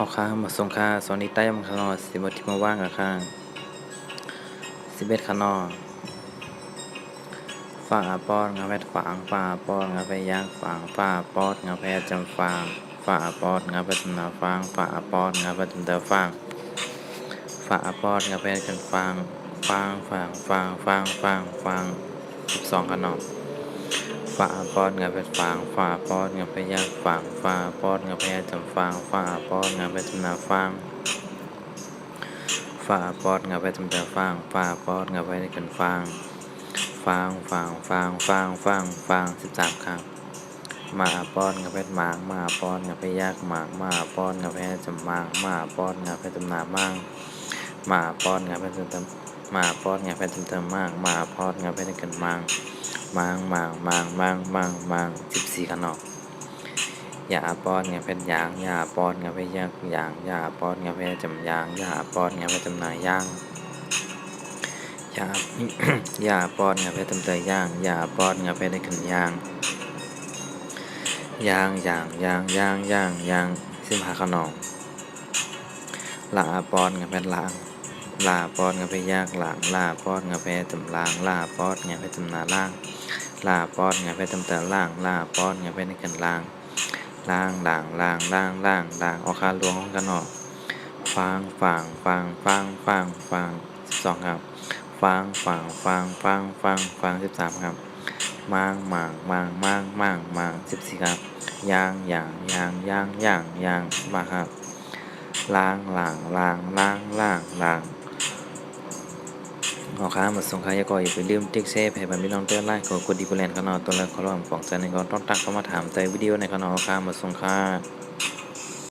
เอาค้าหมดสงค่าสอนนี้ใต้ยำขนอสิบที่มาว่างกับข้าง11ขนอฝ่าปอดงาแพทฝางฝ่าปอดงาไปย่างฝางฝ่าปอดงาแพจำฟางฝ่าปอดงาไปจำนาฟางฝ่าปอดงาไปจำเตอฟางฝ่าปอดงาแพกันฟางฟาง12ขนอฝ่าปอดงาไปฝางฝ่าปอดงาไปย่างฝางฝ่าปอดงาแพจำฟางฝ่าปอดงาไปจำนาฟางฝ่าปอดงาไปจำเตอฟางฝ่าปอดงาไปกันฟาง13 ครั้งมาป้อนกับเพชรหมางมาป้อนกับเพชรยากหมางมาป้อนกับเพชรจำมางมาป้อนกับเพชรจำนามั่งมาป้อนกับเพชรจำมาป้อนกับเพชรจำมางมาป้อนกับเพชรกันมัง14ขนอกอย่าป้อนกับเพชรยางอย่าป้อนกับเพชรยากยางอย่าป้อนกับเพชรจำยางอย่าป้อนกับเพชรจำนาย่างอย่าป้อนกับเพชรจำเตยย่างอย่าป้อนกับเพชรกันย่างย่าง15ขนมลาปอนกับเพชรล้างลาปอนกับเพชรยากหลังลาปอนกับเพชรจำลางลาปอนกับเพชรจำนาล่างลาปอนกับเพชรจำเตอล่างลาปอนกับเพชรกันล่างเอาคาหลวงของกันออกฟัง12ครับฟัง13ครับมัง14ครับย่างมาครับล้างเอาค้ามาส่งค้ายากออย่าไปลืมติ๊กเซฟให้บันพี่น้องเตือนไล่กดดีกูแลนด์ขนอตัวละครของใจในก่อนต้องตักเข้ามาถามใจวิดีโอในขนอค้ามาส่งค้า